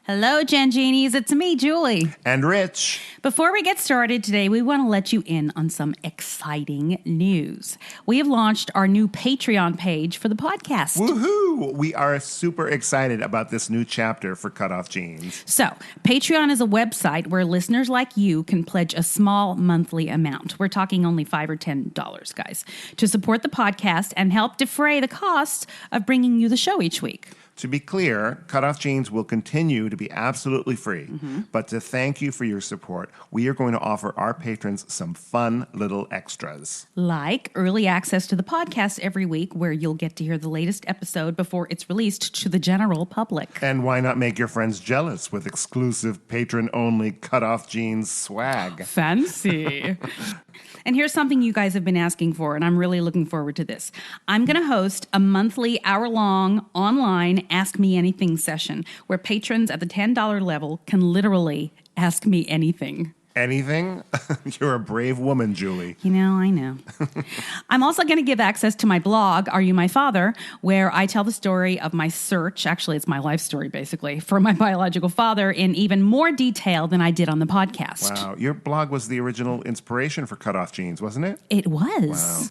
Hello, Gen Genies. It's me, Julie. And Rich. Before we get started today, we want to let you in on some exciting news. We have launched our new Patreon page for the podcast. Woohoo! We are super excited about this new chapter for CutOff Jeans. So, Patreon is a website where listeners like you can pledge a small monthly amount. We're talking only $5 or $10, guys, to support the podcast and help defray the costs of bringing you the show each week. To be clear, CutOff Jeans will continue to be absolutely free. But to thank you for your support, we are going to offer our patrons some fun little extras. Like early access to the podcast every week, where you'll get to hear the latest episode before it's released to the general public. And why not make your friends jealous with exclusive patron-only CutOff Jeans swag? Fancy. And here's something you guys have been asking for, and I'm really looking forward to this. I'm going to host a monthly, hour-long, online Ask Me Anything session where patrons at the $10 level can literally ask me anything. Anything? You're a brave woman, Julie. You know, I know. I'm also going to give access to my blog, Are You My Father?, where I tell the story of my search, actually it's my life story basically, for my biological father in even more detail than I did on the podcast. Wow, your blog was the original inspiration for CutOff Jeans, wasn't it? It was. Wow.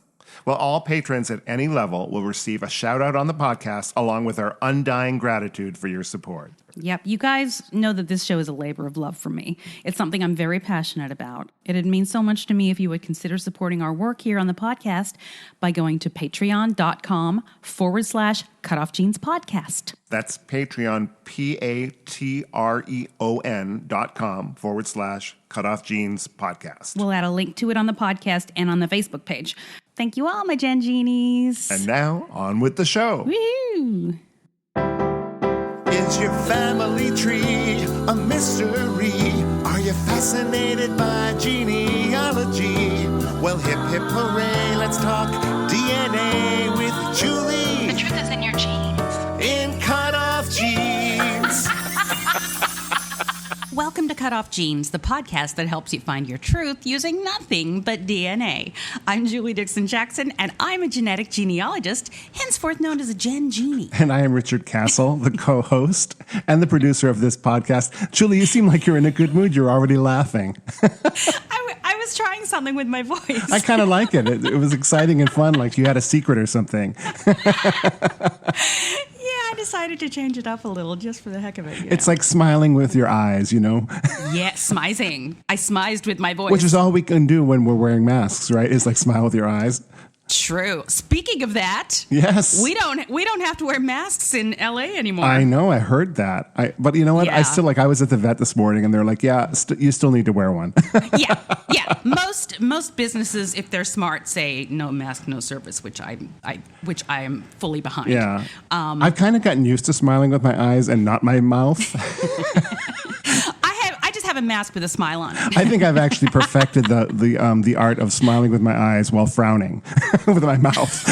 Well, all patrons at any level will receive a shout-out on the podcast along with our undying gratitude for your support. Yep. You guys know that this show is a labor of love for me. It's something I'm very passionate about. It'd mean so much to me if you would consider supporting our work here on the podcast by going to patreon.com/CutOff Jeans podcast. That's Patreon, patreon.com/CutOff Jeans podcast. We'll add a link to it on the podcast and on the Facebook page. Thank you all, my Gen Genies. And now, on with the show. Woo! Is your family tree a mystery? Are you fascinated by genealogy? Well, hip, hip, hooray, let's talk DNA with Julie. The truth is in your genes. In CutOff Jeans. Welcome to CutOff Genes, the podcast that helps you find your truth using nothing but DNA. I'm Julie Dixon Jackson, and I'm a genetic genealogist, henceforth known as a Gen Genie. And I am Richard Castle, the co-host and the producer of this podcast. Julie, you seem like you're in a good mood. You're already laughing. I was trying something with my voice. I kind of like it. It was exciting and fun, like you had a secret or something. I decided to change it up a little just for the heck of it. It's like smiling with your eyes, you know? Yeah, smizing. I smized with my voice. Which is all we can do when we're wearing masks, right? Is like smile with your eyes. True. Speaking of that, yes, we don't have to wear masks in LA anymore. I know. I heard that. But you know what? Yeah. I was at the vet this morning, and they're like, "Yeah, you still need to wear one." yeah. Most businesses, if they're smart, say no mask, no service, which I am fully behind. Yeah. I've kind of gotten used to smiling with my eyes and not my mouth. I just have a mask with a smile on it. I think I've actually perfected the art of smiling with my eyes while frowning with my mouth.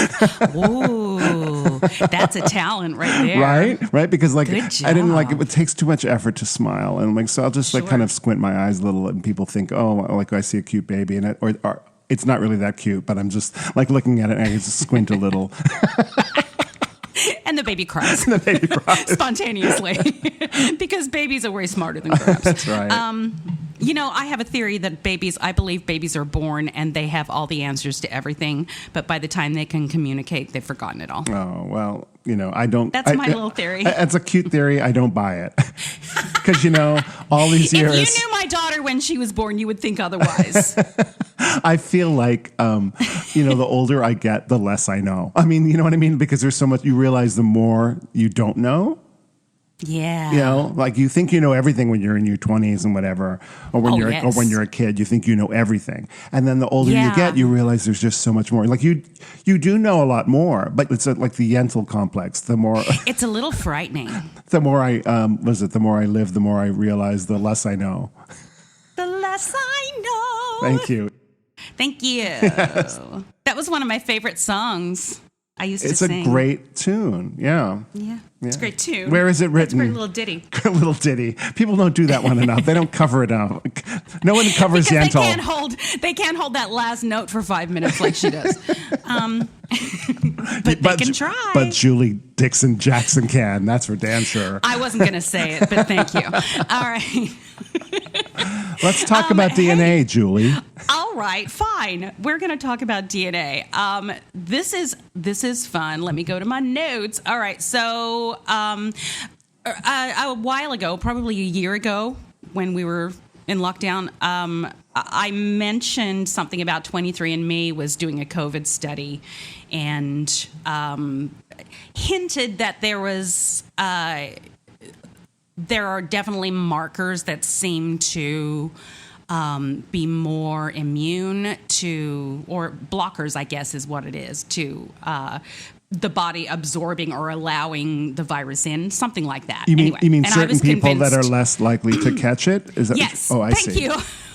Ooh, that's a talent right there. Right? Because like Good job. I didn't like it takes too much effort to smile, and like so I'll just like kind of squint my eyes a little, and people think, oh, like I see a cute baby, and or it's not really that cute, but I'm just like looking at it and I just squint a little. And the baby cries. Spontaneously. Because babies are way smarter than grown-ups. That's right. I have a theory that I believe babies are born and they have all the answers to everything, but by the time they can communicate, they've forgotten it all. Oh, well, I don't. That's my little theory. It's a cute theory. I don't buy it. Because, all these years. If you knew my daughter when she was born, you would think otherwise. I feel like, the older I get, the less I know. I mean, you know what I mean? Because there's so much, you realize the more you don't know. Yeah. Like you think you know everything when you're in your 20s and whatever, or when you're a kid, you think you know everything. And then the older you get, you realize there's just so much more. Like you do know a lot more, but it's like the Yentl complex. The more it's a little frightening. The more I the more I live, the more I realize, the less I know. The less I know. Thank you. Thank you. Yes. That was one of my favorite songs. I used to It's sing. a great tune. Yeah. Yeah. It's a great tune. Where is it written? It's a great little ditty. A little ditty. People don't do that one enough. They don't cover it enough. No one covers because Yentl. they can't hold that last note for 5 minutes like she does. But they can try. But Julie Dixon Jackson can. That's for damn sure. I wasn't going to say it, but thank you. All right. Let's talk about DNA, Julie. All right, fine. We're going to talk about DNA. This is fun. Let me go to my notes. All right, so a while ago, probably a year ago, when we were in lockdown, I mentioned something about 23andMe was doing a COVID study, and hinted that there are definitely markers that seem to be more immune to, or blockers, I guess is what it is, to the body absorbing or allowing the virus in, something like that. You mean, anyway, you mean and certain people that are less likely to catch it? Is that? Yes. Oh, I Thank see. you.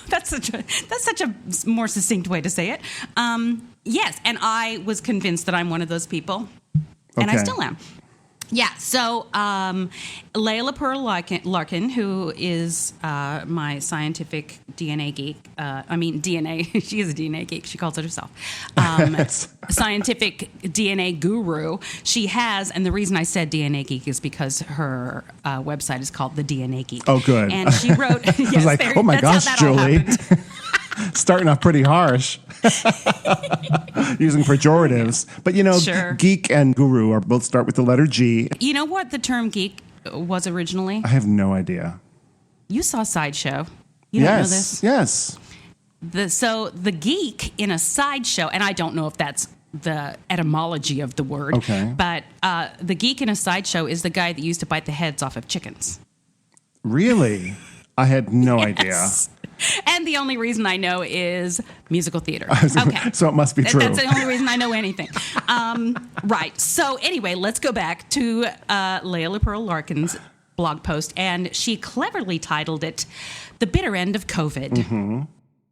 That's such a more succinct way to say it. Yes, and I was convinced that I'm one of those people, and I still am. Yeah, so Layla Pearl Larkin, who is my scientific DNA geek, DNA, she is a DNA geek, she calls it herself, scientific DNA guru, she has, and the reason I said DNA geek is because her website is called The DNA Geek. Oh, good. And she wrote, yes, I was like, oh my gosh, Julie. Starting off pretty harsh. Using pejoratives. But, Sure. Geek and guru are both start with the letter G. You know what the term geek was originally? I have no idea. You saw Sideshow. You don't know this? Yes. So the geek in a sideshow, and I don't know if that's the etymology of the word, but the geek in a sideshow is the guy that used to bite the heads off of chickens. Really? I had no idea. And the only reason I know is musical theater. Okay. So it must be true. That's the only reason I know anything. Right. So anyway, let's go back to Layla Pearl Larkin's blog post, and she cleverly titled it "The Bitter End of COVID." Mm-hmm.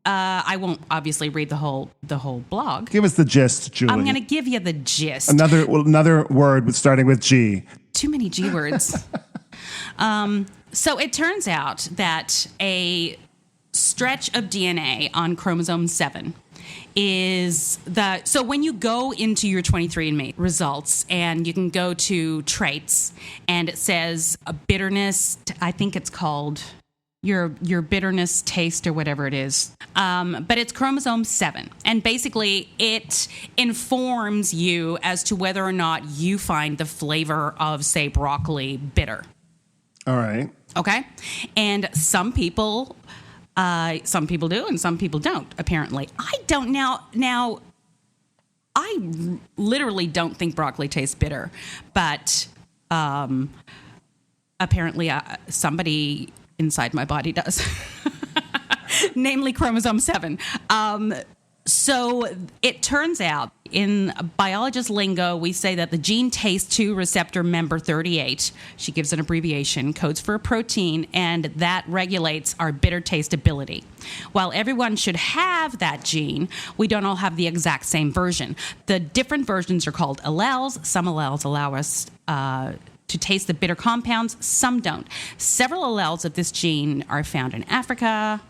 I won't obviously read the whole blog. Give us the gist, Julie. I'm going to give you the gist. Another word starting with G. Too many G words. So it turns out that a stretch of DNA on chromosome 7 is so when you go into your 23andMe results and you can go to traits and it says a bitterness, I think it's called your bitterness taste or whatever it is. But it's chromosome 7. And basically it informs you as to whether or not you find the flavor of, say, broccoli bitter. All right. Okay. And some people do and some people don't, apparently. I don't now I literally don't think broccoli tastes bitter, but apparently somebody inside my body does. Namely chromosome 7. So it turns out in biologist lingo, we say that the gene TACE2 receptor member 38, she gives an abbreviation, codes for a protein, and that regulates our bitter taste ability. While everyone should have that gene, we don't all have the exact same version. The different versions are called alleles. Some alleles allow us to taste the bitter compounds, some don't. Several alleles of this gene are found in Africa,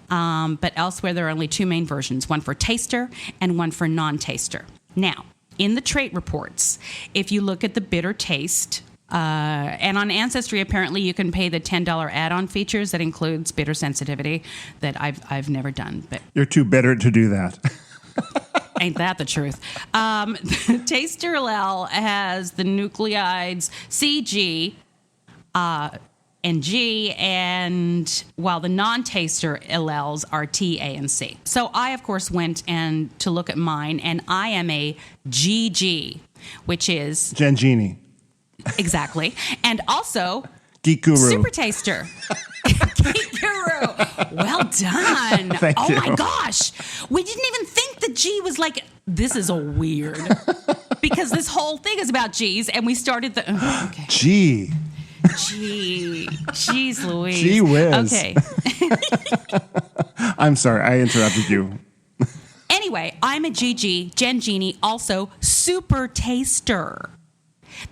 but elsewhere there are only two main versions, one for taster and one for non-taster. Now, in the trait reports, if you look at the bitter taste, and on Ancestry, apparently you can pay the $10 add-on features that includes bitter sensitivity that I've never done. But you're too bitter to do that. Ain't that the truth? The taster allele has the nucleides CG, and G, and while the non-taster alleles are T, A, and C. So I, of course, went to look at mine, and I am a GG, which is... Gengini. Exactly. And also... Geek Guru. Super Taster. Geek Guru. Well done. Thank you. My gosh. We didn't even think the G was like, this is a weird. Because this whole thing is about G's, and we started the... Okay. G. Jeez Louise. Gee whiz. Okay. I'm sorry, I interrupted you. Anyway, I'm a GG, Gen Genie, also super taster.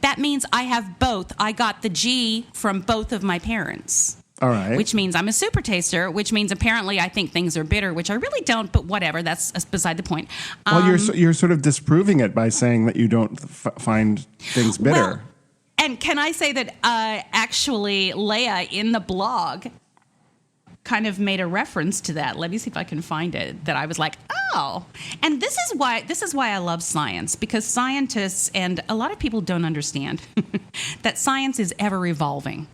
That means I have both. I got the G from both of my parents. All right. Which means I'm a super taster, which means apparently I think things are bitter, which I really don't, but whatever. That's beside the point. Well, you're sort of disproving it by saying that you don't find things bitter. Well, and can I say that actually Leia in the blog kind of made a reference to that. Let me see if I can find it. That I was like, oh. And this is why I love science, because scientists and a lot of people don't understand that science is ever evolving.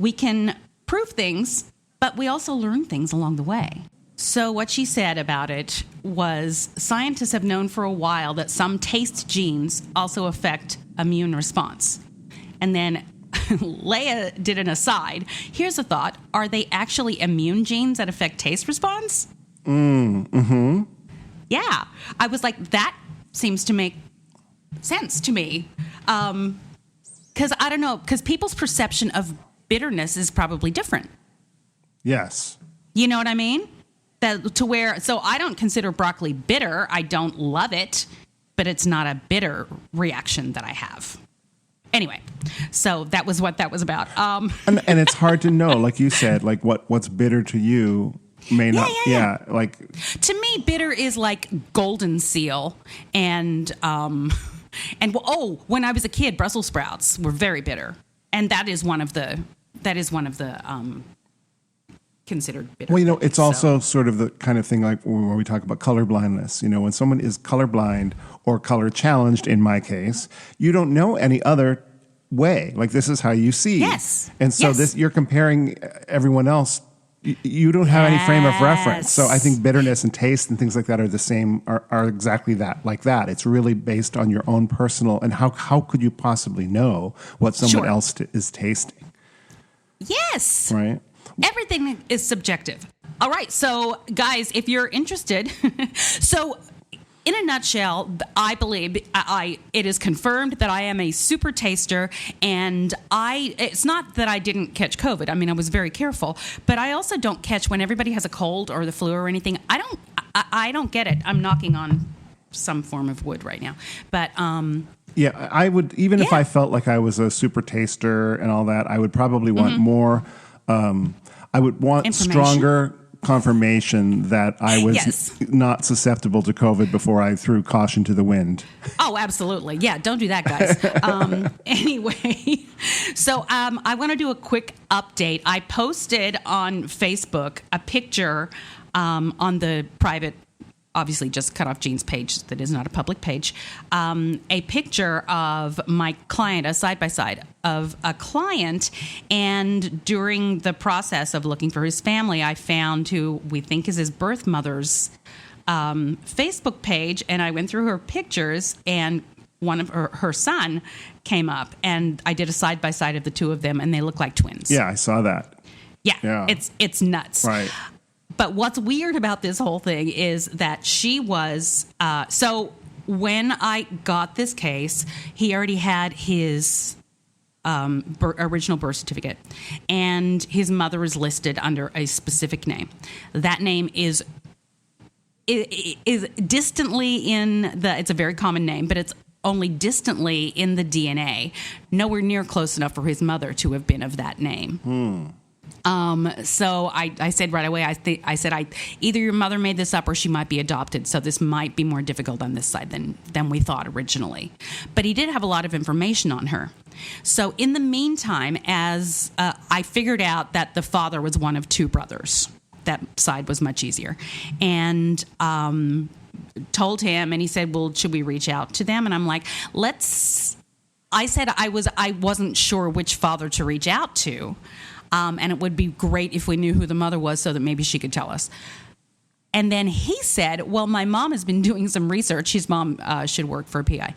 We can prove things, but we also learn things along the way. So what she said about it was scientists have known for a while that some taste genes also affect immune response. And then Leia did an aside. Here's a thought. Are they actually immune genes that affect taste response? Mm-hmm. Yeah. I was like, that seems to make sense to me. Because I don't know, because people's perception of bitterness is probably different. Yes. You know what I mean? So I don't consider broccoli bitter. I don't love it, but it's not a bitter reaction that I have. Anyway, so that was what that was about. And it's hard to know, like you said, like what's bitter to you may not. Yeah, like to me, bitter is like golden seal, and when I was a kid, Brussels sprouts were very bitter, and that is one of the considered bitter. Well, it's also sort of the kind of thing like when we talk about color blindness. When someone is colorblind or color challenged, in my case, you don't know any other way. Like, this is how you see. Yes. And so you're comparing everyone else. You don't have any frame of reference. So I think bitterness and taste and things like that are the same, are exactly that, like that. It's really based on your own personal, and how could you possibly know what someone else is tasting? Yes. Right. Everything is subjective. All right. So, guys, if you're interested, in a nutshell, I believe it is confirmed that I am a super taster, and it's not that I didn't catch COVID. I mean, I was very careful, but I also don't catch when everybody has a cold or the flu or anything. I don't get it. I'm knocking on some form of wood right now, but yeah, I would, even if I felt like I was a super taster and all that, I would probably want more. I would want stronger confirmation that I was not susceptible to COVID before I threw caution to the wind. Oh, absolutely. Yeah, don't do that, guys. Anyway, so I want to do a quick update. I posted on Facebook a picture on the private, obviously just CutOff Genes page that is not a public page, a picture of my client, a side-by-side of a client, and during the process of looking for his family, I found who we think is his birth mother's Facebook page, and I went through her pictures, and one of her son came up, and I did a side-by-side of the two of them, and they look like twins. Yeah, I saw that. Yeah. It's nuts. Right. But what's weird about this whole thing is that she was, so when I got this case, he already had his original birth certificate, and his mother is listed under a specific name. That name is distantly it's a very common name, but it's only distantly in the DNA, nowhere near close enough for his mother to have been of that name. So I said right away, I said, either your mother made this up or she might be adopted. So this might be more difficult on this side than we thought originally. But he did have a lot of information on her. So in the meantime, as I figured out that the father was one of two brothers, that side was much easier. And told him, and he said, well, should we reach out to them? And I'm like, I said I wasn't sure which father to reach out to. And it would be great if we knew who the mother was so that maybe she could tell us. And then he said, well, my mom has been doing some research. His mom should work for a PI.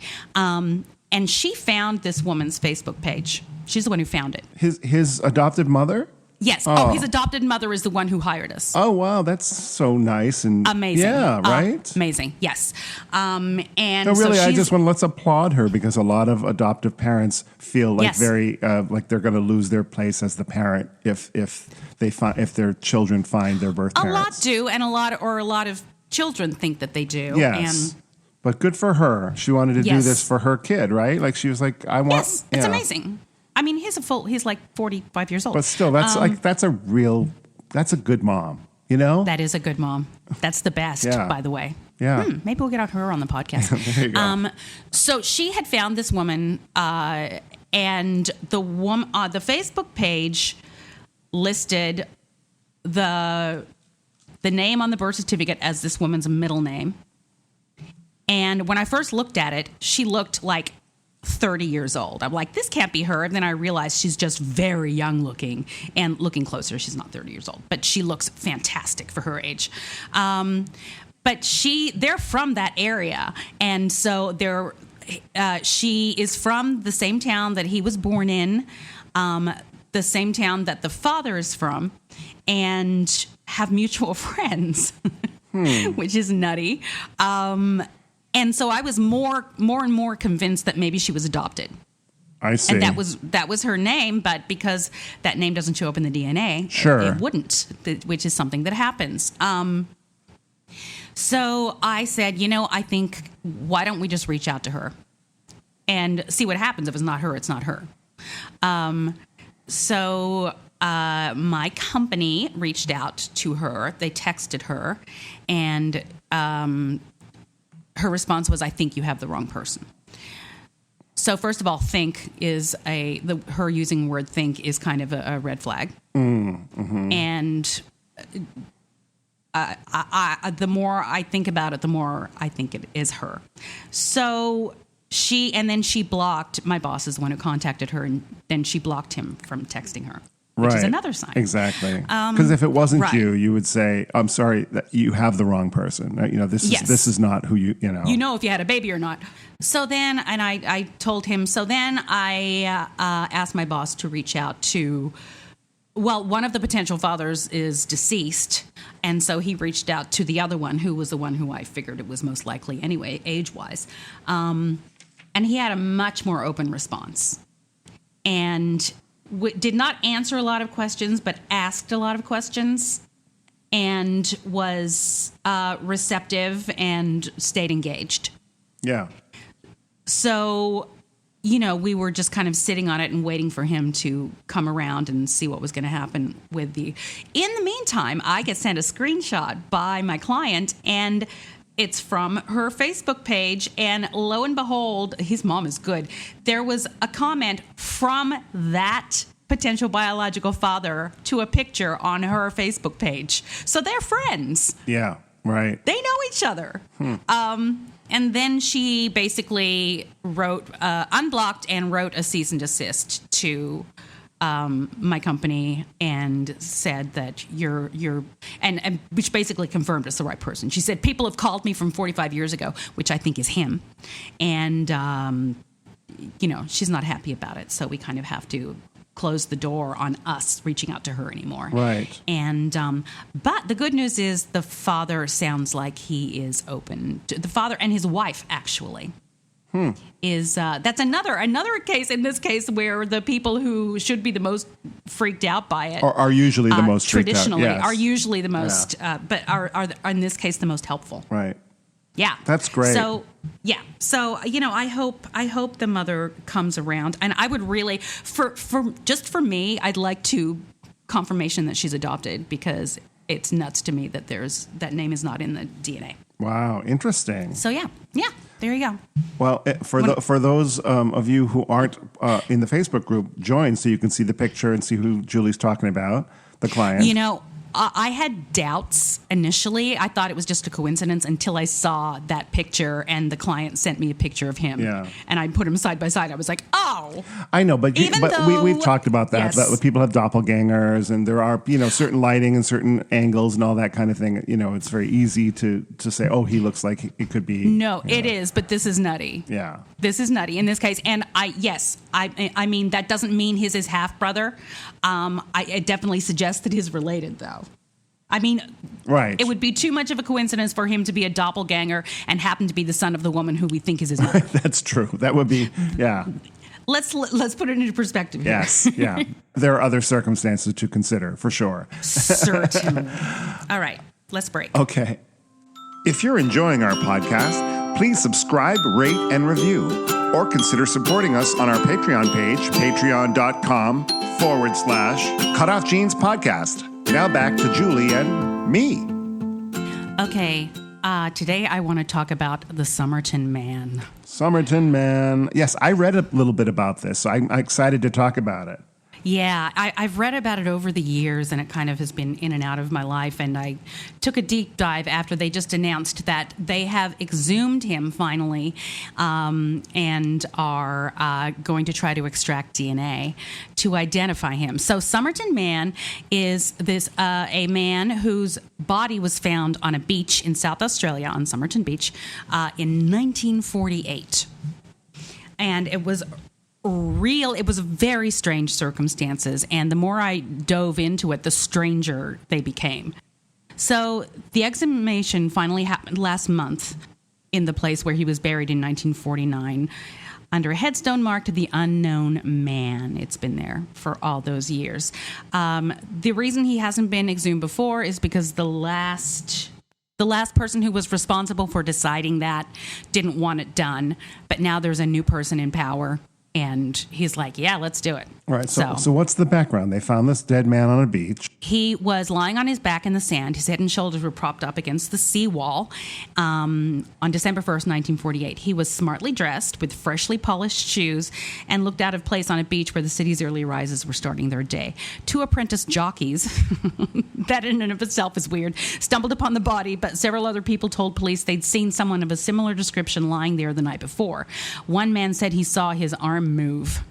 And she found this woman's Facebook page. She's the one who found it. His adopted mother? Yes. Oh, his adopted mother is the one who hired us. Oh, wow. That's so nice and amazing. Yeah, right? Amazing. Yes. And no, really, so let's applaud her, because a lot of adoptive parents feel like very like they're going to lose their place as the parent if their children find their birth parents. A lot do, and a lot of children think that they do. Yes. But good for her. She wanted to do this for her kid, right? Like she was like, I want. Yes, it's amazing. I mean, he's like 45 years old. But still, that's that's a good mom, you know? That is a good mom. That's the best, by the way. Yeah. Maybe we'll get her on the podcast. There you go. So she had found this woman, and the Facebook page listed the name on the birth certificate as this woman's middle name. And when I first looked at it, she looked like 30 years old. I'm like, this can't be her. And then I realized she's just very young looking. And looking closer, she's not 30 years old. But she looks fantastic for her age. But they're from that area. And so she is from the same town that he was born in, the same town that the father is from, and have mutual friends, which is nutty. And so I was more and more convinced that maybe she was adopted. I see. And that was her name, but because that name doesn't show up in the DNA, it wouldn't, which is something that happens. So I said, I think, why don't we just reach out to her and see what happens? If it's not her, it's not her. So my company reached out to her. They texted her, and her response was, I think you have the wrong person. So first of all, think is her using the word think is kind of a red flag. Mm-hmm. And the more I think about it, the more I think it is her. So she blocked, my boss is the one who contacted her, and then she blocked him from texting her. Which is another sign. Exactly. Because if it wasn't you, you would say, I'm sorry, that you have the wrong person. This is not who you know. You know if you had a baby or not. So then, and I told him, I asked my boss to reach out to, one of the potential fathers is deceased. And so he reached out to the other one, who was the one who I figured it was most likely anyway, age-wise. And he had a much more open response. And did not answer a lot of questions, but asked a lot of questions, and was receptive and stayed engaged. Yeah. So, we were just kind of sitting on it and waiting for him to come around and see what was going to happen with In the meantime, I get sent a screenshot by my client, and it's from her Facebook page, and lo and behold, his mom is good. There was a comment from that potential biological father to a picture on her Facebook page. So they're friends. Yeah, right. They know each other. And then she basically unblocked and wrote a cease and desist to my company, and said that you're and which basically confirmed it's the right person. She said, people have called me from 45 years ago, which I think is him, and she's not happy about it, so we kind of have to close the door on us reaching out to her anymore. Right. And but the good news is the father sounds like he is open. The father and his wife, actually. Is that's another case in this case where the people who should be the most freaked out by it are usually the most traditionally freaked out. Yes. are usually the most but are in this case the most helpful. Right. Yeah. That's great. So I hope the mother comes around, and I would really for me, I'd like to confirmation that she's adopted, because it's nuts to me that that name is not in the DNA. Wow, interesting. So yeah, there you go. Well, for those of you who aren't in the Facebook group, join so you can see the picture and see who Julie's talking about, the client. I had doubts initially. I thought it was just a coincidence until I saw that picture, and the client sent me a picture of him. Yeah. And I put them side by side. I was like, oh. I know, but we've talked about that. Yes. That people have doppelgangers, and there are certain lighting and certain angles and all that kind of thing. It's very easy to say, oh, he looks like it could be. No, it is, but this is nutty. Yeah. This is nutty in this case. And I mean, that doesn't mean he's his half brother. I definitely suggest that he's related, though. I mean, right. It would be too much of a coincidence for him to be a doppelganger and happen to be the son of the woman who we think is his mother. That's true. That would be, yeah. Let's put it into perspective here. Yes, yeah. There are other circumstances to consider, for sure. Certainly. All right, let's break. Okay. If you're enjoying our podcast, please subscribe, rate, and review, or consider supporting us on our Patreon page, patreon.com/CutOff Jeans Podcast. Now back to Julie and me. Okay, today I want to talk about the Somerton Man. Somerton Man. Yes, I read a little bit about this, so I'm excited to talk about it. Yeah, I've read about it over the years, and it kind of has been in and out of my life, and I took a deep dive after they just announced that they have exhumed him finally and are going to try to extract DNA to identify him. So Somerton Man is a man whose body was found on a beach in South Australia, on Somerton Beach, in 1948. And it was very strange circumstances, and the more I dove into it, the stranger they became. So the exhumation finally happened last month in the place where he was buried in 1949 under a headstone marked The Unknown Man. It's been there for all those years. The reason he hasn't been exhumed before is because the last person who was responsible for deciding that didn't want it done, but now there's a new person in power. And he's like, yeah, let's do it. All right. So what's the background? They found this dead man on a beach. He was lying on his back in the sand. His head and shoulders were propped up against the seawall on December 1st, 1948. He was smartly dressed with freshly polished shoes and looked out of place on a beach where the city's early risers were starting their day. Two apprentice jockeys, that in and of itself is weird, stumbled upon the body, but several other people told police they'd seen someone of a similar description lying there the night before. One man said he saw his arm move,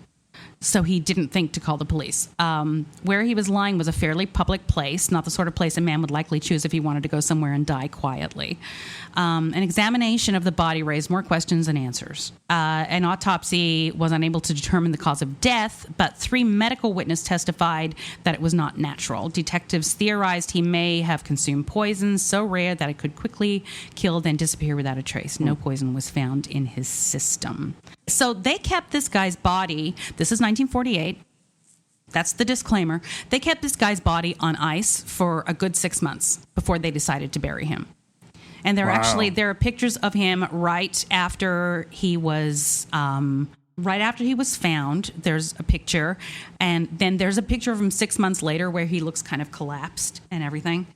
so he didn't think to call the police. Where he was lying was a fairly public place, not the sort of place a man would likely choose if he wanted to go somewhere and die quietly. An examination of the body raised more questions than answers. An autopsy was unable to determine the cause of death, but 3 medical witnesses testified that it was not natural. Detectives theorized he may have consumed poison so rare that it could quickly kill, then disappear without a trace. No poison was found in his system. So they kept this guy's body. This is 1948. That's the disclaimer. They kept this guy's body on ice for a good 6 months before they decided to bury him. And there are pictures of him right after he was found. There's a picture, and then there's a picture of him 6 months later where he looks kind of collapsed and everything.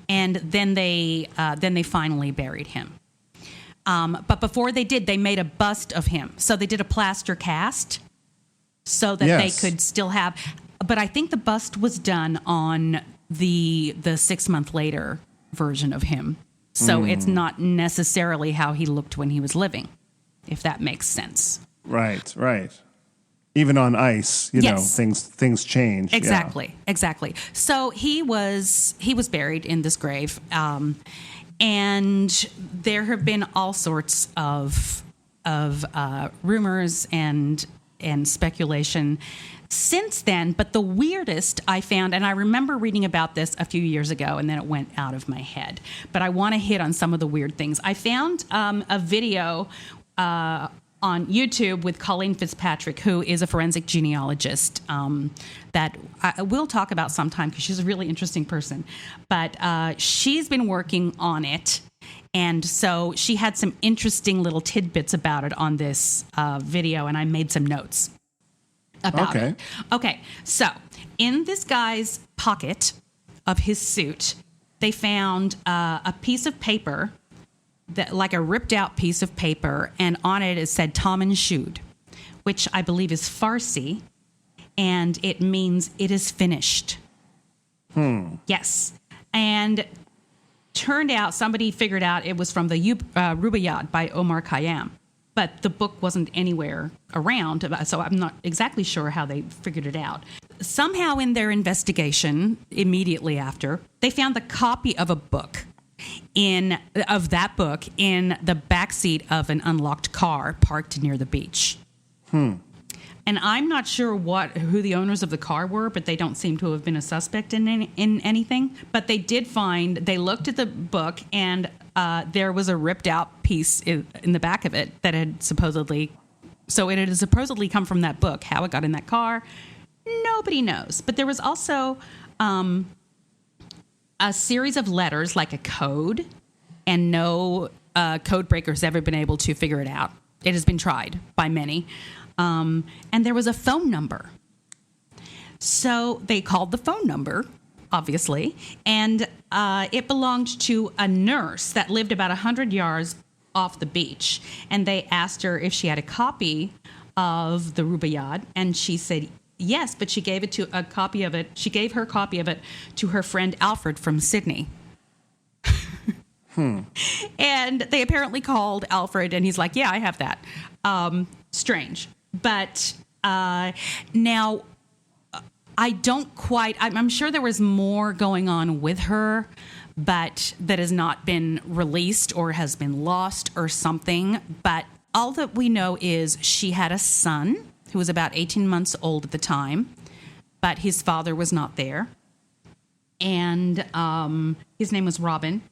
And then they finally buried him. But before they did, they made a bust of him. So they did a plaster cast so that they could still have. But I think the bust was done on the 6 month later version of him. So it's not necessarily how he looked when he was living, if that makes sense. Right. Even on ice, you know, things change. Exactly. So he was buried in this grave. And there have been all sorts of rumors and speculation since then. But the weirdest I found, and I remember reading about this a few years ago, and then it went out of my head. But I want to hit on some of the weird things. I found a video on YouTube with Colleen Fitzpatrick, who is a forensic genealogist that I will talk about sometime because she's a really interesting person. But she's been working on it, and so she had some interesting little tidbits about it on this video, and I made some notes about it. Okay, so in this guy's pocket of his suit, they found a piece of paper, like a ripped out piece of paper, and on it said Taman Shud, which I believe is Farsi, and it means it is finished. Yes. And turned out somebody figured out it was from the Rubaiyat by Omar Khayyam, but the book wasn't anywhere around, so I'm not exactly sure how they figured it out. Somehow in their investigation, immediately after, they found the copy of a book in the backseat of an unlocked car parked near the beach. And I'm not sure who the owners of the car were, but they don't seem to have been a suspect in anything. But they looked at the book, and there was a ripped out piece in the back of it that had supposedly come from that book. How it got in that car, nobody knows. But there was also a series of letters, like a code, and no code breaker has ever been able to figure it out. It has been tried by many. And there was a phone number. So they called the phone number, obviously, and it belonged to a nurse that lived about 100 yards off the beach. And they asked her if she had a copy of the Rubaiyat, and she said yes, but she gave her copy of it to her friend Alfred from Sydney. And they apparently called Alfred, and he's like, yeah, I have that. Strange. But now, I'm sure there was more going on with her, but that has not been released or has been lost or something. But all that we know is she had a son who was about 18 months old at the time, but his father was not there. And his name was Robin.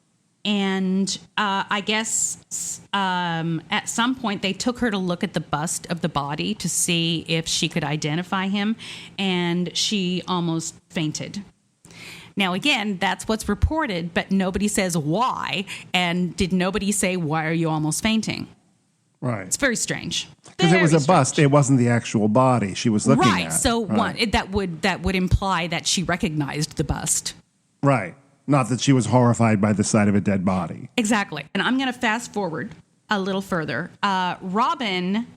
And I guess at some point they took her to look at the bust of the body to see if she could identify him, and she almost fainted. Now, again, that's what's reported, but nobody says why. And did nobody say, why are you almost fainting? Right. It's very strange. Because it was a bust. It wasn't the actual body she was looking at. Right. So that would imply that she recognized the bust. Right. Not that she was horrified by the sight of a dead body. Exactly. And I'm going to fast forward a little further. Robin,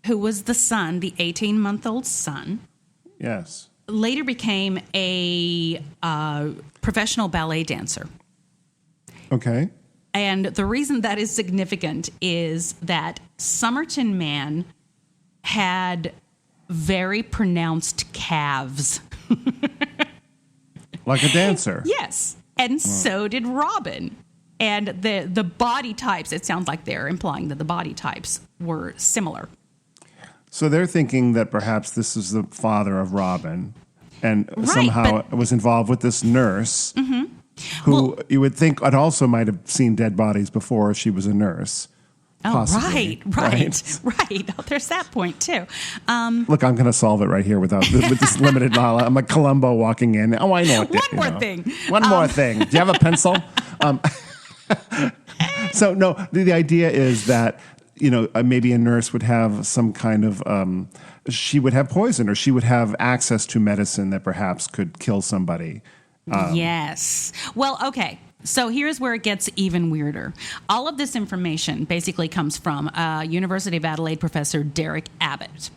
who was the son, the 18-month-old son. Yes. Later became a professional ballet dancer. Okay. And the reason that is significant is that Somerton Man had very pronounced calves. Like a dancer. Yes. And so did Robin. And the body types, it sounds like they're implying that the body types were similar. So they're thinking that perhaps this is the father of Robin and somehow was involved with this nurse who you would think also might have seen dead bodies before if she was a nurse. Oh, possibly, right. Oh, there's that point, too. Look, I'm going to solve it right here with this limited knowledge. I'm like Columbo walking in. Oh, I know. One more thing. One more thing. Do you have a pencil? So, no, the idea is that, maybe a nurse would have some kind of, she would have poison or she would have access to medicine that perhaps could kill somebody. Yes. Well, okay. So here's where it gets even weirder. All of this information basically comes from University of Adelaide professor Derek Abbott.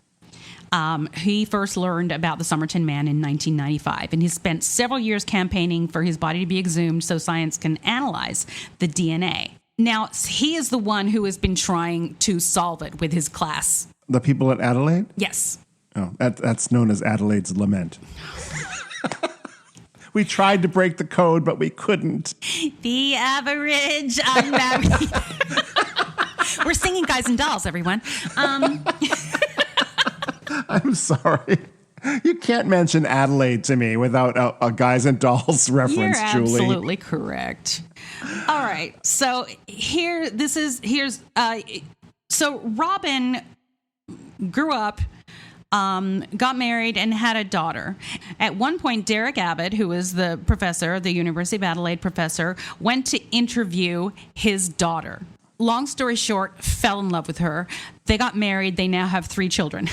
He first learned about the Somerton Man in 1995, and he spent several years campaigning for his body to be exhumed so science can analyze the DNA. Now, he is the one who has been trying to solve it with his class. The people at Adelaide? Yes. Oh, that's known as Adelaide's Lament. We tried to break the code, but we couldn't. The average unmarried. We're singing Guys and Dolls, everyone. I'm sorry. You can't mention Adelaide to me without a Guys and Dolls reference, You're Julie. Absolutely correct. All right. So so Robin grew up, got married, and had a daughter. At one point, Derek Abbott, who was the professor, the University of Adelaide professor, went to interview his daughter. Long story short, fell in love with her. They got married. They now have 3 children.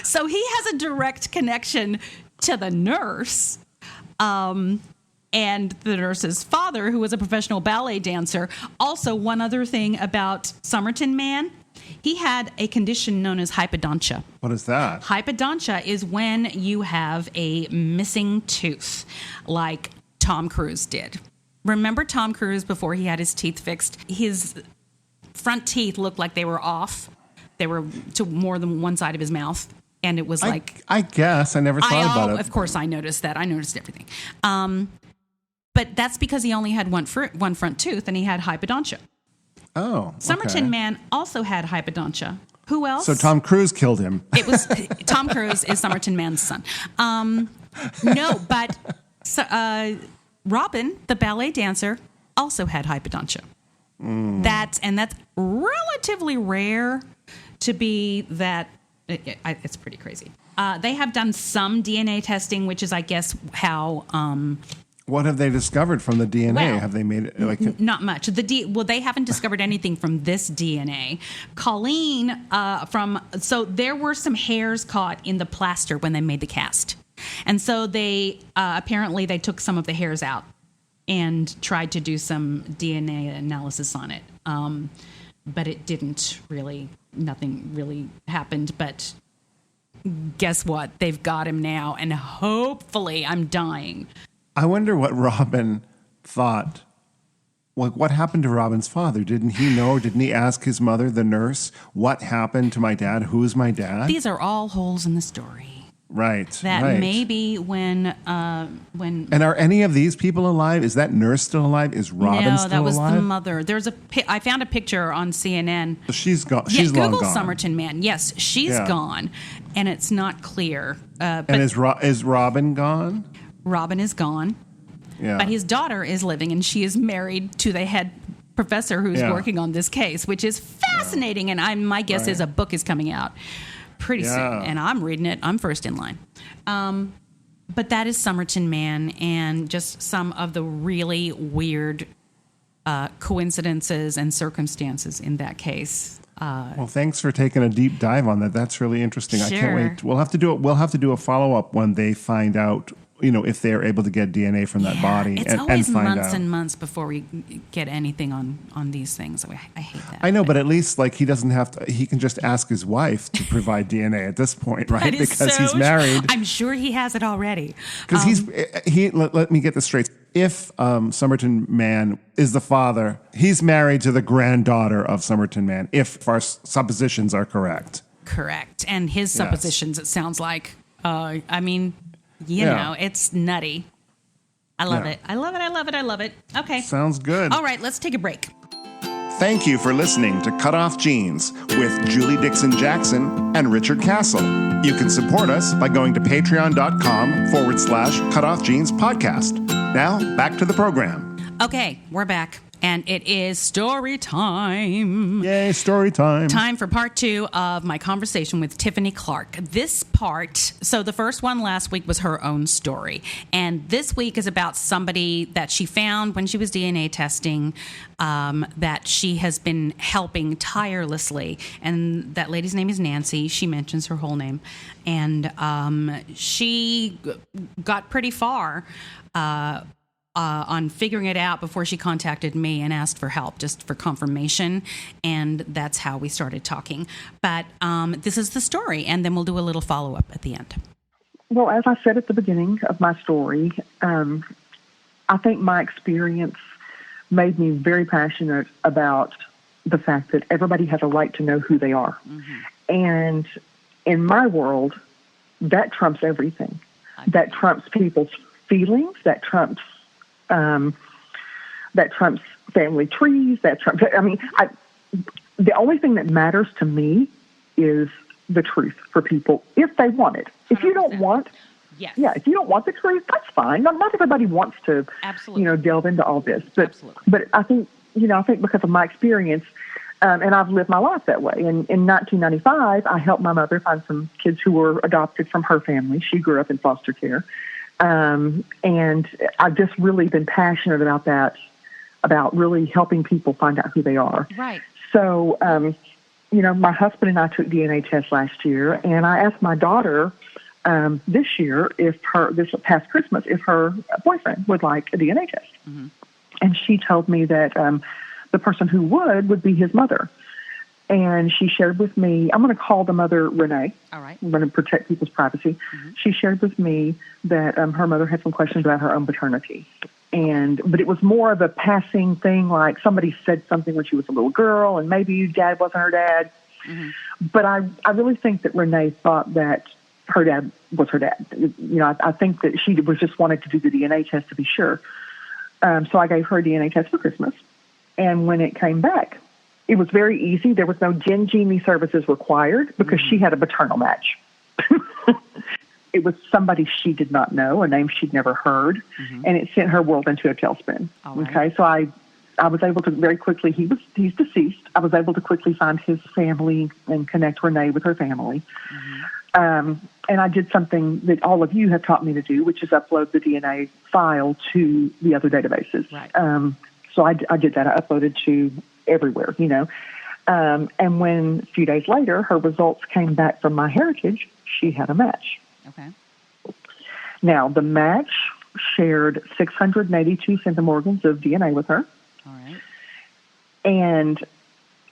So he has a direct connection to the nurse and the nurse's father, who was a professional ballet dancer. Also, one other thing about Somerton Man, he had a condition known as hypodontia. What is that? Hypodontia is when you have a missing tooth, like Tom Cruise did. Remember Tom Cruise before he had his teeth fixed? His front teeth looked like they were off. They were to more than one side of his mouth. And it was like... I guess. I never thought about it. Of course, I noticed that. I noticed everything. But that's because he only had one front tooth, and he had hypodontia. Oh, okay. Somerton Man also had hypodontia. Who else? So Tom Cruise killed him. It was Tom Cruise is Somerton Man's son. No, but Robin, the ballet dancer, also had hypodontia. That's relatively rare to be that. It's pretty crazy. They have done some DNA testing, which is, I guess, how What have they discovered from the DNA? Well, have they made it not much? They haven't discovered anything from this DNA. Colleen, so there were some hairs caught in the plaster when they made the cast, and so they apparently they took some of the hairs out and tried to do some DNA analysis on it, but it didn't really. Nothing really happened, but guess what? They've got him now, and hopefully, I'm dying. I wonder what Robin thought. What happened to Robin's father? Didn't he know? Didn't he ask his mother, the nurse, what happened to my dad? Who's my dad? These are all holes in the story. Right. That maybe when. And are any of these people alive? Is that nurse still alive? Is Robin still alive? No, that was the mother. There's I found a picture on CNN. She's gone. She's long gone. Google Somerton Man. Yes, she's gone, and it's not clear. And is Robin gone? Robin is gone. Yeah. But his daughter is living, and she is married to the head professor who's working on this case, which is fascinating. And my guess is a book is coming out pretty soon, and I'm reading it. I'm first in line. But that is Somerton Man, and just some of the really weird coincidences and circumstances in that case. Well, thanks for taking a deep dive on that. That's really interesting. Sure. I can't wait. We'll have to do a follow-up when they find out, if they're able to get DNA from that body it's and always find out. months and months before we get anything on these things. I hate that. I know, but at least he doesn't have to. He can just ask his wife to provide DNA at this point, right? Because he's married. I'm sure he has it already. Because let me get this straight. If Somerton Man is the father, he's married to the granddaughter of Somerton Man, if our suppositions are correct. Correct. And his suppositions, it sounds like, it's nutty. I love it. I love it. I love it. I love it. Okay. Sounds good. All right, let's take a break. Thank you for listening to CutOff Genes with Julie Dixon Jackson and Richard Castle. You can support us by going to patreon.com/CutOff Genes podcast. Now, back to the program. Okay, we're back. And it is story time. Yay, story time. Time for part 2 of my conversation with Tiffany Clark. This part, so the first one last week was her own story. And this week is about somebody that she found when she was DNA testing that she has been helping tirelessly. And that lady's name is Nancy. She mentions her whole name. And she got pretty far on figuring it out before she contacted me and asked for help, just for confirmation. And that's how we started talking. But this is the story, and then we'll do a little follow-up at the end. Well, as I said at the beginning of my story, I think my experience made me very passionate about the fact that everybody has a right to know who they are. Mm-hmm. And in my world, that trumps everything. That trumps people's feelings, that trumps family trees, the only thing that matters to me is the truth for people if they want it. If you don't want, if you don't want the truth, that's fine. Not everybody wants to, delve into all this. But I think because of my experience, and I've lived my life that way. And in 1995, I helped my mother find some kids who were adopted from her family. She grew up in foster care. And I've just really been passionate about that, about really helping people find out who they are. Right. So, my husband and I took DNA tests last year, and I asked my daughter this year this past Christmas, if her boyfriend would like a DNA test. Mm-hmm. And she told me that the person who would be his mother. And she shared with me, I'm going to call the mother Renee. All right. I'm going to protect people's privacy. Mm-hmm. She shared with me that her mother had some questions about her own paternity. But it was more of a passing thing, like somebody said something when she was a little girl, and maybe dad wasn't her dad. Mm-hmm. But I really think that Renee thought that her dad was her dad. I think that she was just wanted to do the DNA test to be sure. So I gave her a DNA test for Christmas. And when it came back, it was very easy. There was no Gen Genie services required because she had a maternal match. It was somebody she did not know, a name she'd never heard, and it sent her world into a tailspin. Right. Okay, so I was able to very quickly, he's deceased. I was able to quickly find his family and connect Renee with her family. And I did something that all of you have taught me to do, which is upload the DNA file to the other databases. Right. So I did that. I uploaded to everywhere, and when a few days later, her results came back from MyHeritage, she had a match. Okay. Now, the match shared 682 centimorgans of DNA with her. All right. And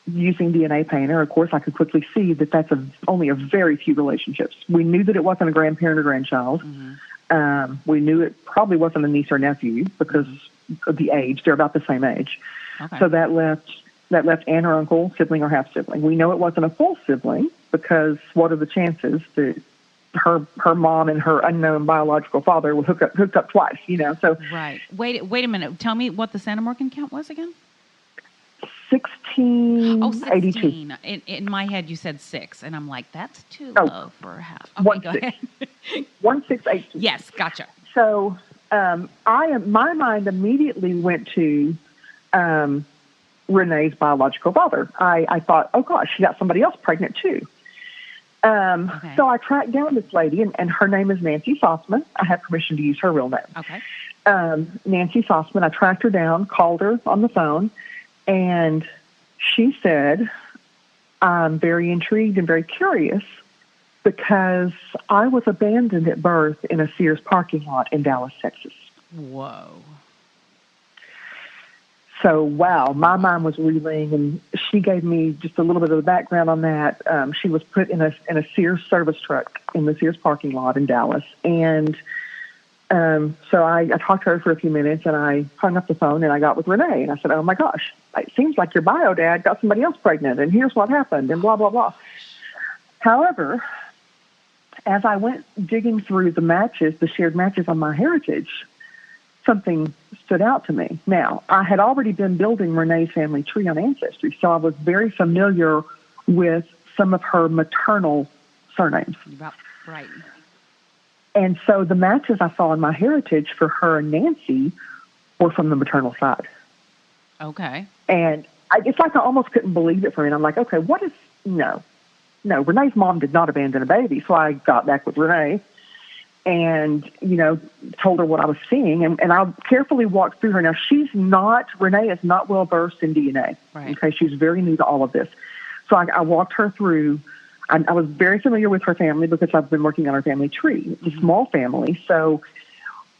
using DNA Painter, of course, I could quickly see that that's only a very few relationships. We knew that it wasn't a grandparent or grandchild. Mm-hmm. We knew it probably wasn't a niece or nephew because of the age. They're about the same age. Okay. So that left aunt or uncle, sibling or half-sibling. We know it wasn't a full sibling because what are the chances that her mom and her unknown biological father were hooked up twice, So right. Wait a minute. Tell me what the centimorgan count was again. 1682. Oh, 16. In my head, you said 6, and I'm like, that's too low for a half. Okay, go ahead. 1682. Yes, gotcha. So my mind immediately went to Renee's biological father. I thought, oh gosh, she got somebody else pregnant too. Okay. So I tracked down this lady, and her name is Nancy Sossman. I have permission to use her real name. Okay. Nancy Sossman. I tracked her down, called her on the phone, and she said, I'm very intrigued and very curious because I was abandoned at birth in a Sears parking lot in Dallas, Texas. Whoa. So, wow, my mind was reeling, and she gave me just a little bit of the background on that. She was put in a Sears service truck in the Sears parking lot in Dallas, and so I talked to her for a few minutes, and I hung up the phone, and I got with Renee, and I said, oh, my gosh, it seems like your bio dad got somebody else pregnant, and here's what happened, and blah, blah, blah. However, as I went digging through the shared matches on MyHeritage, something stood out to me. Now, I had already been building Renee's family tree on Ancestry, so I was very familiar with some of her maternal surnames. Right. And so the matches I saw in MyHeritage for her and Nancy were from the maternal side. Okay. And it's like I almost couldn't believe it for me. And I'm like, okay, no, Renee's mom did not abandon a baby. So I got back with Renee and, told her what I was seeing. And I carefully walked through her. Now, Renee is not well versed in DNA. Right. Okay. She's very new to all of this. So I walked her through. I was very familiar with her family because I've been working on her family tree. It's a small family. So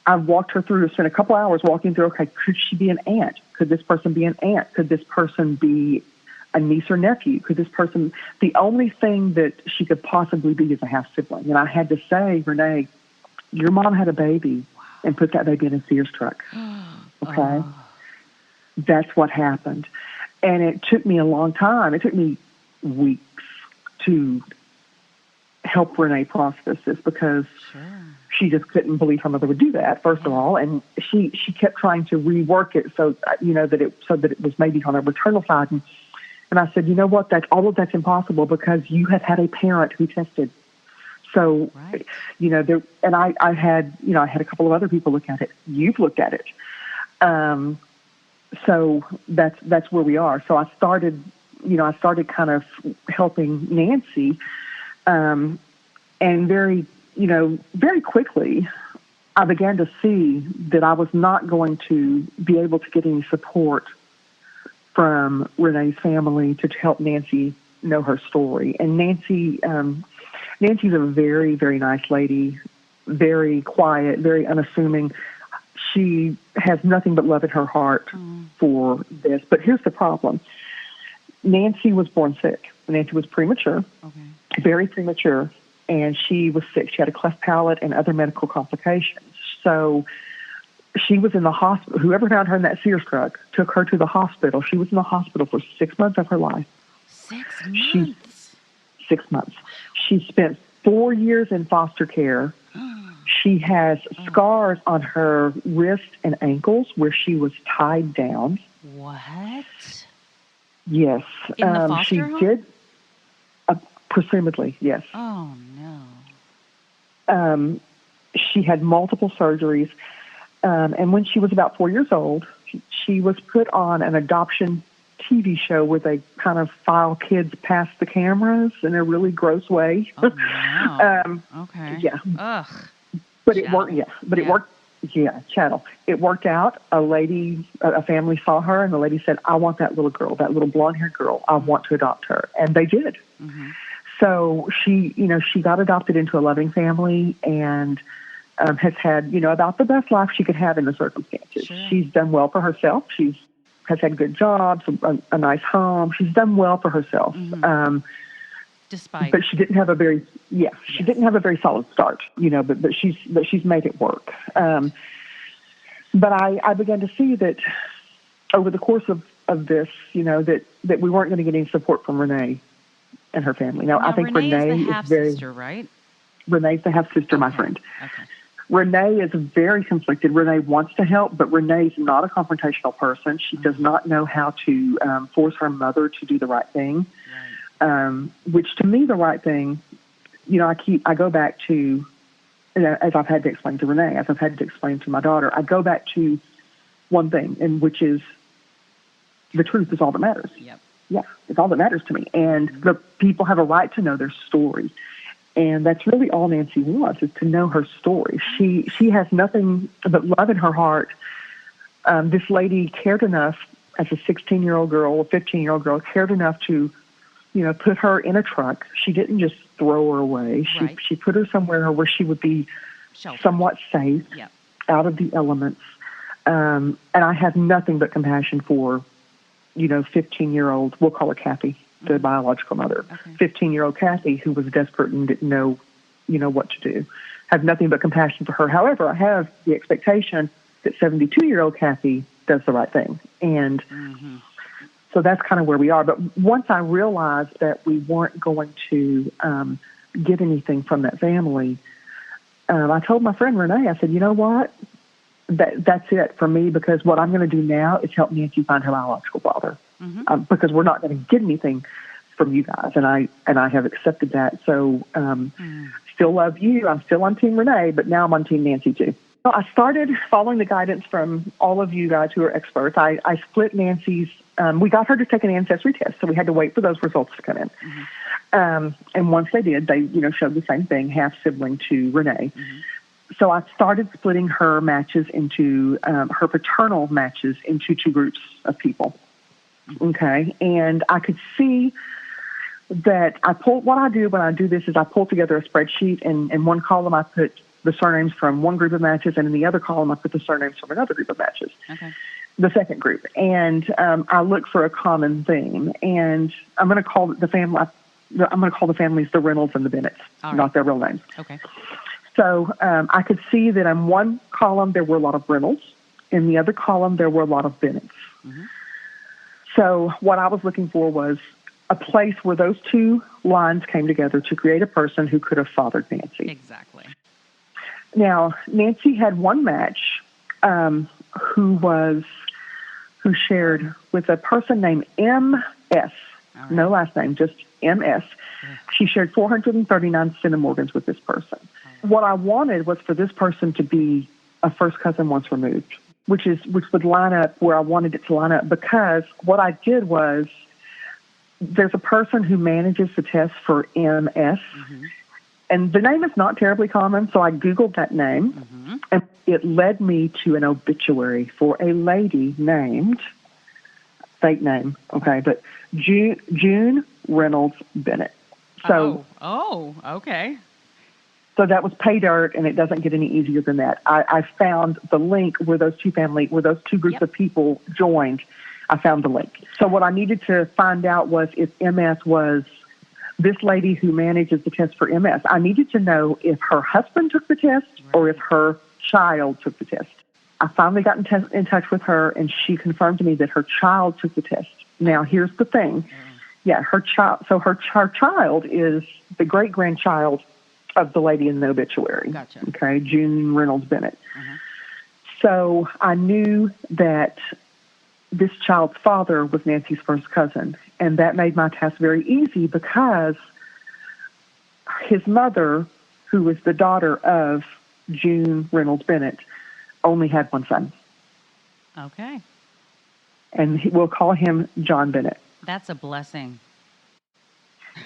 I walked her through, spent a couple hours walking through, okay, could she be an aunt? Could this person be an aunt? Could this person be a niece or nephew? Could this person, the only thing that she could possibly be is a half-sibling. And I had to say, Renee, your mom had a baby and put that baby in a Sears truck. Okay? That's what happened. And it took me a long time. It took me weeks to help Renee process this because she just couldn't believe her mother would do that, first of all, and she kept trying to rework it so that it was maybe on her maternal side. And I said, you know what, all of that's impossible because you have had a parent who tested. So, right. I had a couple of other people look at it. You've looked at it. So that's where we are. So I started kind of helping Nancy, and very quickly, I began to see that I was not going to be able to get any support from Renee's family to help Nancy know her story. And Nancy's a very, very nice lady, very quiet, very unassuming. She has nothing but love in her heart for this. But here's the problem. Nancy was born sick. Nancy was premature, very premature, and she was sick. She had a cleft palate and other medical complications. So she was in the hospital. Whoever found her in that Sears truck took her to the hospital. She was in the hospital for 6 months of her life. 6 months? 6 months. She spent 4 years in foster care. She has scars on her wrists and ankles where she was tied down. What? Yes. In the foster she home? Did. Presumably, yes. Oh, no. She had multiple surgeries. And when she was about 4 years old, she was put on an adoption TV show where they kind of file kids past the cameras in a really gross way. Oh, no. Okay. Yeah. Ugh. But it worked. Yeah. But it worked. Yeah, chattel. It worked out. A family saw her, and the lady said, "I want that little girl, that little blonde-haired girl. I want to adopt her," and they did. Mm-hmm. So she got adopted into a loving family, and has had, about the best life she could have in the circumstances. Sure. She's done well for herself. Has had good jobs, a nice home. She's done well for herself. Mm-hmm. But she didn't have a very, she didn't have a very solid start, but she's made it work. But I began to see that over the course of this, that we weren't going to get any support from Renee and her family. Now I think Renee is the half-sister, right? Renee's the half-sister, my friend. Okay. Renee is very conflicted. Renee wants to help, but Renee's not a confrontational person. She does not know how to force her mother to do the right thing, which to me, the right thing, I go back to, as I've had to explain to Renee, as I've had to explain to my daughter, I go back to one thing, and which is the truth is all that matters. Yep. Yeah, it's all that matters to me. And the people have a right to know their story. And that's really all Nancy wants, is to know her story. She has nothing but love in her heart. This lady cared enough as a 16-year-old girl, a 15-year-old girl, cared enough to, put her in a truck. She didn't just throw her away. She put her somewhere where she would be somewhat safe, out of the elements. And I have nothing but compassion for, 15-year-old, we'll call her Kathy, the biological mother, 15-year-old Kathy, who was desperate and didn't know, what to do. Have nothing but compassion for her. However, I have the expectation that 72-year-old Kathy does the right thing. And so that's kind of where we are. But once I realized that we weren't going to get anything from that family, I told my friend Renee, I said, you know what? That's it for me, because what I'm going to do now is help Nancy find her biological father. Because we're not going to get anything from you guys, and I have accepted that. So, still love you. I'm still on Team Renee, but now I'm on Team Nancy too. So I started following the guidance from all of you guys who are experts. I split Nancy's. We got her to take an ancestry test, so we had to wait for those results to come in. And once they did, they showed the same thing, half sibling to Renee. So I started splitting her matches into her paternal matches into two groups of people. Okay, and I could see that what I do when I do this is I pull together a spreadsheet, and in one column I put the surnames from one group of matches, and in the other column I put the surnames from another group of matches, the second group. And I look for a common theme, and I'm going to call the families the Reynolds and the Bennetts, not their real names. Okay. So I could see that in one column there were a lot of Reynolds, in the other column there were a lot of Bennetts. So what I was looking for was a place where those two lines came together to create a person who could have fathered Nancy. Exactly. Now, Nancy had one match who shared with a person named M.S., no last name, just M.S. She shared 439 centimorgans with this person. What I wanted was for this person to be a first cousin once removed, which would line up where I wanted it to line up, because what I did was there's a person who manages the test for MS, and the name is not terribly common, so I Googled that name, and it led me to an obituary for a lady named, fake name, but June Reynolds Bennett. So, okay. So that was pay dirt, and it doesn't get any easier than that. I found the link where those two groups of people joined. I found the link. So what I needed to find out was if MS was this lady who manages the test for MS. I needed to know if her husband took the test or if her child took the test. I finally got in touch with her, and she confirmed to me that her child took the test. Now, here's the thing. Yeah, her child. So her child is the great-grandchild of the lady in the obituary. Gotcha. Okay, June Reynolds Bennett. So I knew that this child's father was Nancy's first cousin, and that made my task very easy because his mother, who was the daughter of June Reynolds Bennett, only had one son. Okay. and we'll call him John Bennett. That's a blessing.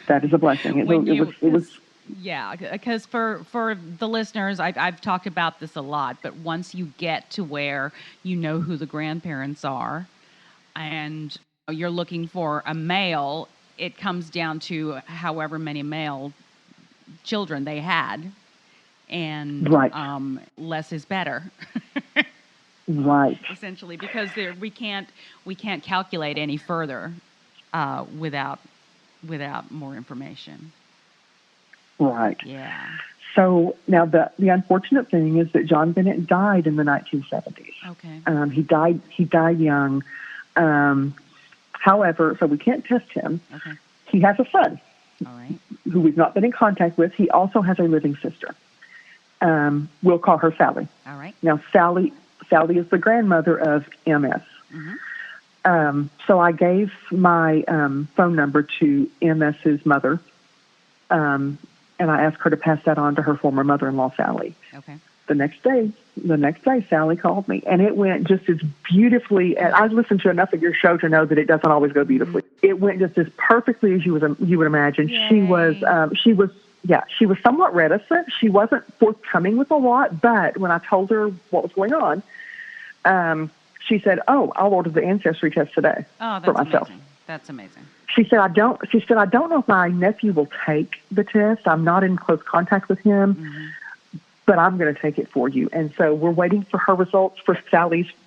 That is a blessing. It was. Yeah, because for the listeners, I've talked about this a lot, but once you get to where you know who the grandparents are and you're looking for a male, it comes down to however many male children they had, and less is better. Right. Essentially, because we can't calculate any further without more information. Right. Yeah. So now the unfortunate thing is that John Bennett died in the 1970s. Okay. He died young. However, so we can't test him. Okay. He has a son. All right. Who we've not been in contact with. He also has a living sister. We'll call her Sally. All right. Now Sally is the grandmother of MS. Mm-hmm. So I gave my phone number to MS's mother. And I asked her to pass that on to her former mother-in-law, Sally. Okay. The next day, Sally called me, and it went just as beautifully. And I've listened to enough of your show to know that it doesn't always go beautifully. It went just as perfectly as you would imagine. Yay. She was somewhat reticent. She wasn't forthcoming with a lot, but when I told her what was going on, she said, "Oh, I'll order the ancestry test today for myself." Amazing. That's amazing. She said, I don't know if my nephew will take the test. I'm not in close contact with him, but I'm going to take it for you. And so we're waiting for her results, for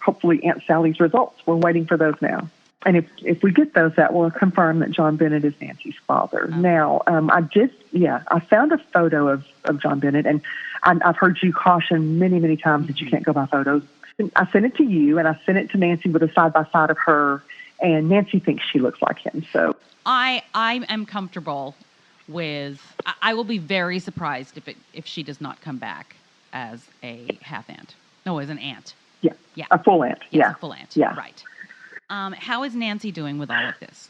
hopefully Aunt Sally's results. We're waiting for those now. And if we get those, that will confirm that John Bennett is Nancy's father. Oh. Now, I found a photo of John Bennett, and I've heard you caution many, many times that you can't go by photos. I sent it to you, and I sent it to Nancy with a side-by-side of her. And Nancy thinks she looks like him. So I am comfortable with. I will be very surprised if she does not come back as a half aunt. No, as an aunt. Yeah. A full aunt. Yes, yeah. A full aunt. Yeah. Right. How is Nancy doing with all of this?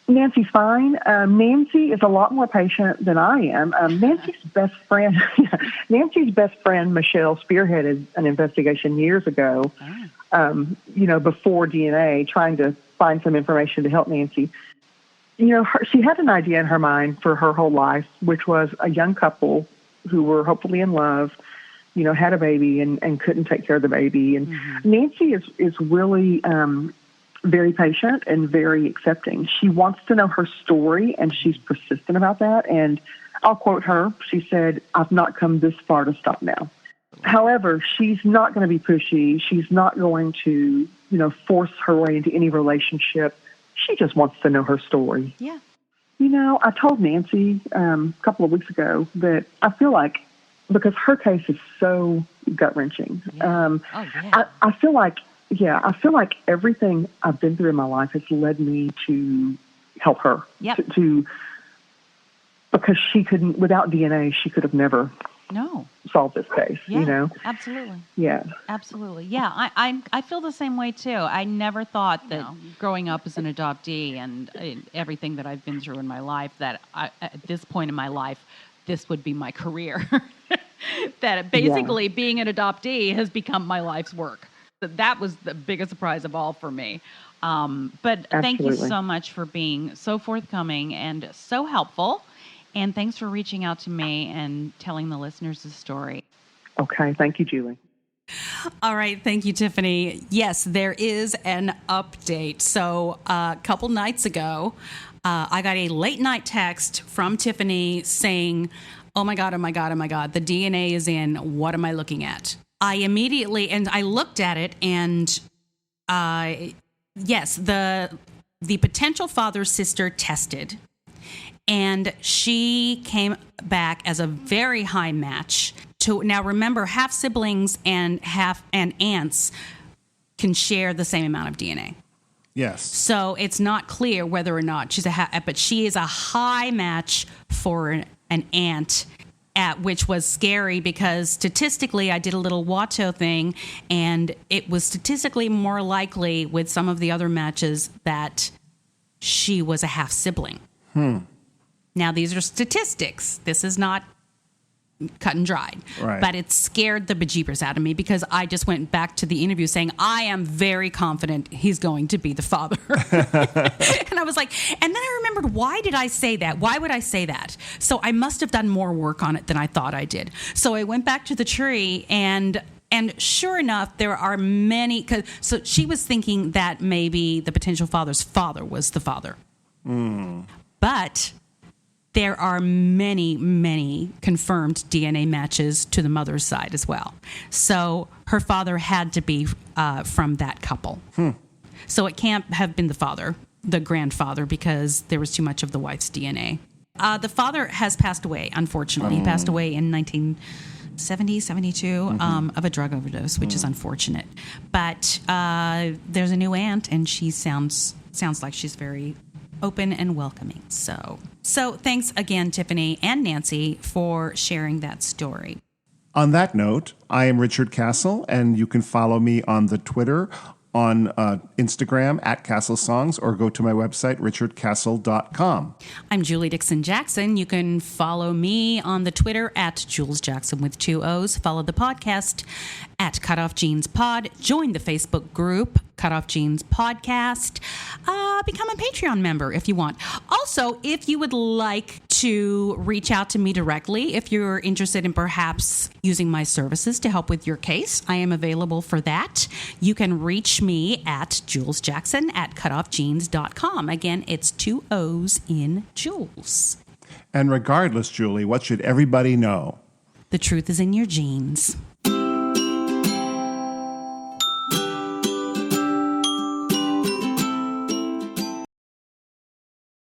Nancy's fine. Nancy is a lot more patient than I am. Nancy's best friend, Michelle, spearheaded an investigation years ago. Before DNA, trying to find some information to help Nancy. She had an idea in her mind for her whole life, which was a young couple who were hopefully in love, had a baby and couldn't take care of the baby. And Nancy is really very patient and very accepting. She wants to know her story, and she's persistent about that. And I'll quote her. She said, "I've not come this far to stop now." However, she's not going to be pushy. She's not going to, force her way into any relationship. She just wants to know her story. Yeah. I told Nancy a couple of weeks ago that I feel like, because her case is so gut-wrenching, I feel like everything I've been through in my life has led me to help her. Yep. Because she couldn't, without DNA, she could have never solved this case. Yeah, absolutely. Yeah, absolutely. Yeah, I feel the same way too. I never thought that growing up as an adoptee and everything that I've been through in my life, that at this point in my life, this would be my career. That basically being an adoptee has become my life's work. That was the biggest surprise of all for me. But thank you so much for being so forthcoming and so helpful. And thanks for reaching out to me and telling the listeners the story. Okay. Thank you, Julie. All right. Thank you, Tiffany. Yes, there is an update. So a couple nights ago, I got a late night text from Tiffany saying, oh my God, the DNA is in. What am I looking at? I immediately, and I looked at it, and yes, the potential father's sister tested. And she came back as a very high match. Now, remember, half siblings and aunts can share the same amount of DNA. Yes. So it's not clear whether or not she's but she is a high match for an aunt, which was scary because statistically, I did a little Watto thing, and it was statistically more likely with some of the other matches that she was a half sibling. Now, these are statistics. This is not cut and dried. Right. But it scared the bejeepers out of me because I just went back to the interview saying, I am very confident he's going to be the father. And I was like, and then I remembered, why did I say that? Why would I say that? So I must have done more work on it than I thought I did. So I went back to the tree and sure enough, there are many. So she was thinking that maybe the potential father's father was the father. But there are many, many confirmed DNA matches to the mother's side as well. So her father had to be from that couple. So it can't have been the father, the grandfather, because there was too much of the wife's DNA. The father has passed away, unfortunately. He passed away in 1970, 72 of a drug overdose, which is unfortunate. But there's a new aunt, and she sounds like she's very open and welcoming. So thanks again, Tiffany and Nancy, for sharing that story. On that note, I am Richard Castle, and you can follow me on the Twitter, on Instagram @CastleSongs, or go to my website, richardcastle.com. I'm Julie Dixon Jackson. You can follow me on the Twitter @JulesJackson with 2 O's. Follow the podcast @CutOff Jeans Pod. Join the Facebook group, CutOff Jeans Podcast. Become a Patreon member if you want. Also, if you would like to reach out to me directly, if you're interested in perhaps using my services to help with your case, I am available for that. You can reach me at julesjackson@cutoffjeans.com. Again, it's 2 O's in Jules. And regardless, Julie, what should everybody know? The truth is in your jeans.